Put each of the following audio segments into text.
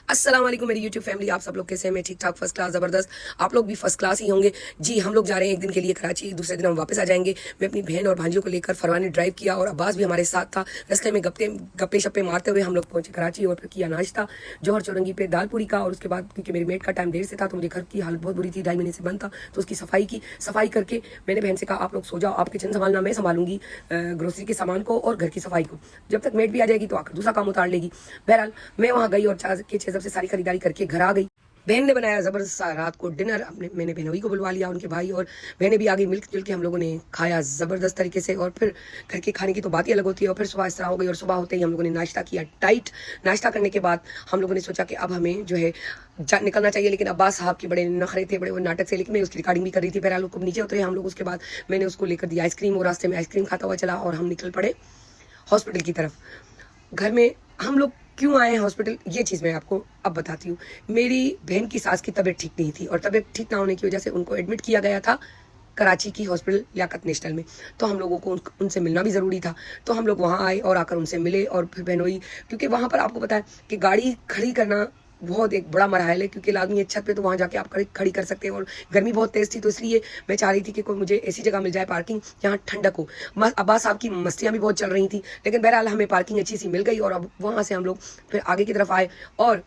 अस्सलाम वालेकुम मेरी यूट्यूब फैमिली, आप सब लोग कैसे हैं? मैं ठीक ठाक, फर्स्ट क्लास, ज़बरदस्त। आप लोग भी फर्स्ट क्लास ही होंगे। जी, हम लोग जा रहे हैं एक दिन के लिए कराची, दूसरे दिन हम वापस आ जाएंगे। मैं अपनी बहन और भांजियों को लेकर फरवानी ड्राइव किया और अब्बास भी हमारे साथ था। रास्ते में गप्पे शप्पे मारते हुए हम लोग पहुंचे कराची और फिर किया नाश्ता जौहर चौरंगी पे दाल पूरी का। और उसके बाद क्योंकि मेरी मेट का टाइम देर से था तो मुझे घर की हालत बहुत बुरी थी, 2.5 महीने से बंद था, तो उसकी सफाई की। सफाई करके मैंने बहन से कहा आप लोग सो जाओ, आप किचन संभालना, मैं संभालूंगी ग्रोसरी के सामान को और घर की सफाई को। जब तक मेट भी आ जाएगी तो आकर दूसरा काम उतार लेगी। बहरहाल मैं वहाँ गई और 4 के 6 से सारी खरीदारी करके घर आ गई। बहन ने बनाया ज़बरदस्त सा रात को डिनर। मैंने बहनोई को बुलवा लिया, उनके भाई और बहनें भी आ गई। मिलकर जुल के हम लोगों ने खाया ज़बरदस्त तरीके से। और फिर घर के खाने की तो बात ही अलग होती है। और फिर सुबह इस तरह हो गई और सुबह होते ही हम लोगों ने नाश्ता किया टाइट। नाश्ता करने के बाद हम लोगों ने सोचा कि अब हमें जो है निकलना चाहिए, लेकिन अब्बास साहब के बड़े नखरे थे, बड़े वो नाटक से, लेकिन मैं उसकी रिकॉर्डिंग भी कर रही थी। बहरहाल को नीचे उतरे हम लोग। उसके बाद मैंने उसको लेकर दी आइसक्रीम और रास्ते में आइसक्रीम खाता हुआ चला और हम निकल पड़े हॉस्पिटल की तरफ। घर में हम लोग क्यों आए हैं हॉस्पिटल, ये चीज़ मैं आपको अब बताती हूँ। मेरी बहन की सास की तबीयत ठीक नहीं थी और तबीयत ठीक ना होने की वजह से उनको एडमिट किया गया था कराची की हॉस्पिटल लियाकत नेशनल में। तो हम लोगों को उनसे मिलना भी ज़रूरी था, तो हम लोग वहाँ आए और आकर उनसे मिले। और फिर बहनोई, क्योंकि वहाँ पर आपको पता है कि गाड़ी खड़ी करना बहुत एक बड़ा मरहल है, क्योंकि लाजमी है छत पे तो वहाँ जाके आप खड़ी कर सकते हैं। और गर्मी बहुत तेज़ थी तो इसलिए मैं चाह रही थी कि कोई मुझे ऐसी जगह मिल जाए पार्किंग जहाँ ठंडक हो। अब्बास साहब की मस्तियाँ भी बहुत चल रही थी, लेकिन बहरहाल हमें पार्किंग अच्छी सी मिल गई। और अब वहाँ से हम लोग फिर आगे की तरफ आए और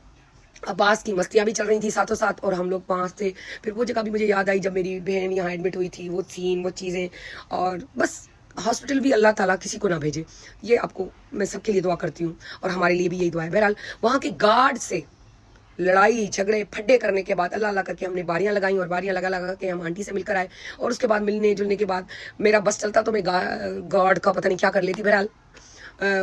अब्बास की मस्तियाँ भी चल रही थी साथों साथ और हम लोग पास थे। फिर वो जगह भी मुझे याद आई जब मेरी बहन यहाँ एडमिट हुई थी, वो सीन, वो चीज़ें। और बस हॉस्पिटल भी अल्लाह ताला किसी को ना भेजे, ये आपको मैं सबके लिए दुआ करती हूँ और हमारे लिए भी यही दुआ है। बहरहाल वहाँ के गार्ड से लड़ाई झगड़े फड्डे करने के बाद अल्लाह अल्लाह करके हमने बारियां लगाई और बारियां लगा लगा के हम आंटी से मिलकर आए। और उसके बाद मिलने जुलने के बाद मेरा बस चलता तो मैं गार्ड का पता नहीं क्या कर लेती। बहरहाल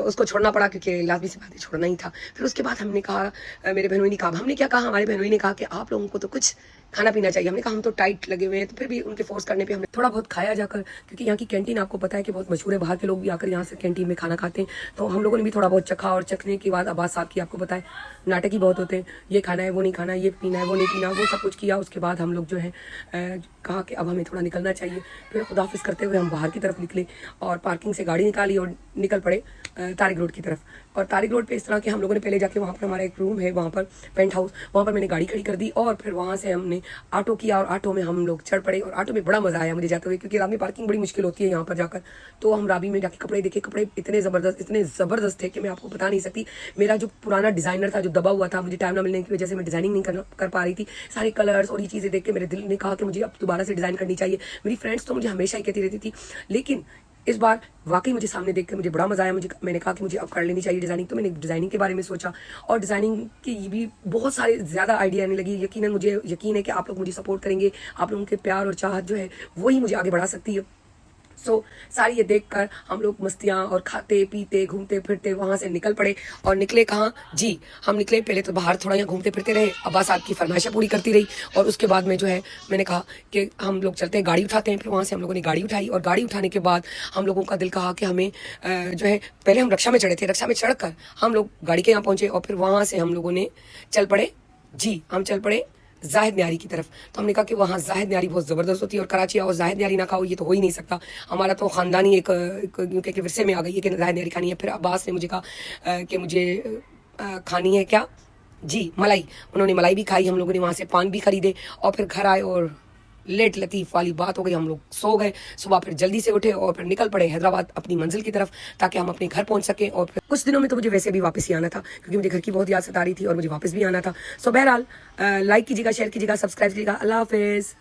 उसको छोड़ना पड़ा क्योंकि लाजमी सी बात है, छोड़ना ही था। फिर उसके बाद हमने कहा, मेरे बहनोई ने कहा, हमने क्या कहा, हमारे बहनोई ने कहा कि आप लोगों को तो कुछ खाना पीना चाहिए। हमने कहा हम तो टाइट लगे हुए हैं, तो फिर भी उनके फोर्स करने पे हमने थोड़ा बहुत खाया जाकर, क्योंकि यहाँ की कैंटीन आपको पता है कि बहुत मशहूर है, बाहर के लोग भी आकर यहाँ से कैंटीन में खाना खाते हैं। तो हम लोगों ने भी थोड़ा बहुत चखा और चखने के बाद अब्बास साहब की आपको पता है नाटक ही बहुत होते हैं, ये खाना है वो नहीं खाना, ये पीना है वो नहीं पीना, वो सब कुछ किया। उसके बाद हम लोग जो है कहा कि अब हमें थोड़ा निकलना चाहिए। फिर खुदाफिज करते हुए हम बाहर की तरफ निकले और पार्किंग से गाड़ी निकाली और निकल पड़े तारिक रोड की तरफ। और तारिक रोड पे इस तरह के हम लोगों ने पहले जाके, वहाँ पर हमारा एक रूम है, वहाँ पर पेंट हाउस, वहाँ पर मैंने गाड़ी खड़ी कर दी और फिर वहाँ से हमने ऑटो किया और ऑटो में हम लोग चढ़ पड़े। और ऑटो में बड़ा मज़ा आया मुझे जाते हुए, क्योंकि रात में पार्किंग बड़ी मुश्किल होती है यहाँ पर जाकर। तो हम राबी में जाके कपड़े देखे, कपड़े इतने ज़बरदस्त थे कि मैं आपको बता नहीं सकती। मेरा जो पुराना डिज़ाइनर था जो दबा हुआ था, मुझे टाइम ना मिलने की वजह से मैं डिज़ाइनिंग नहीं कर पा रही थी। सारे कलर्स और ये चीज़ें देख के मेरे दिल ने कहा कि मुझे अब दोबारा से डिज़ाइन करनी चाहिए। मेरी फ्रेंड्स तो मुझे हमेशा ही कहती रहती थी, लेकिन इस बार वाकई मुझे सामने देख के मुझे बड़ा मजा आया। मैंने कहा कि मुझे अब कर लेनी चाहिए डिज़ाइनिंग। तो मैंने डिज़ाइनिंग के बारे में सोचा और डिज़ाइनिंग की भी बहुत सारे ज़्यादा आइडिया आने लगी। यकीनन मुझे यकीन है कि आप लोग मुझे सपोर्ट करेंगे, आप लोगों के प्यार और चाहत जो है वही मुझे आगे बढ़ा सकती है। सारी ये देखकर हम लोग मस्तियाँ और खाते पीते घूमते फिरते वहाँ से निकल पड़े। और निकले कहाँ जी, हम निकले पहले तो बाहर थोड़ा यहाँ घूमते फिरते रहे, अब्बास साहब की फरमाइशें पूरी करती रही। और उसके बाद में जो है मैंने कहा कि हम लोग चलते हैं, गाड़ी उठाते हैं। फिर वहाँ से हम लोगों ने गाड़ी उठाई और गाड़ी उठाने के बाद हम लोगों का दिल कहा कि हमें जो है, पहले हम रक्षा में चढ़े थे, रक्षा में चढ़कर हम लोग गाड़ी के यहाँ पहुँचे और फिर वहाँ से हम लोगों ने चल पड़े जी, हम चल पड़े जाहिद न्यारी की तरफ। तो हमने कहा कि वहाँ जाहिद न्यारी बहुत ज़बरदस्त होती है और कराची आओ जाहिद न्यारी ना खाओ, ये तो हो ही नहीं सकता। हमारा तो ख़ानदानी एक विरसे में आ गई है कि जाहिद न्यारी खानी है। फिर अब्बास ने मुझे कहा कि मुझे खानी है क्या जी, मलाई। उन्होंने मलाई भी खाई, हम लोगों ने वहाँ से पान भी खरीदे और फिर घर आए और लेट लतीफ़ वाली बात हो गई, हम लोग सो गए। सुबह फिर जल्दी से उठे और फिर निकल पड़े हैदराबाद अपनी मंजिल की तरफ, ताकि हम अपने घर पहुंच सकें। और फिर कुछ दिनों में तो मुझे वैसे भी वापस ही आना था, क्योंकि मुझे घर की बहुत याद सता रही थी और मुझे वापस भी आना था। सो बहरहाल लाइक कीजिएगा, शेयर कीजिएगा, सब्सक्राइब कीजिएगा। अल्लाह हाफिज़।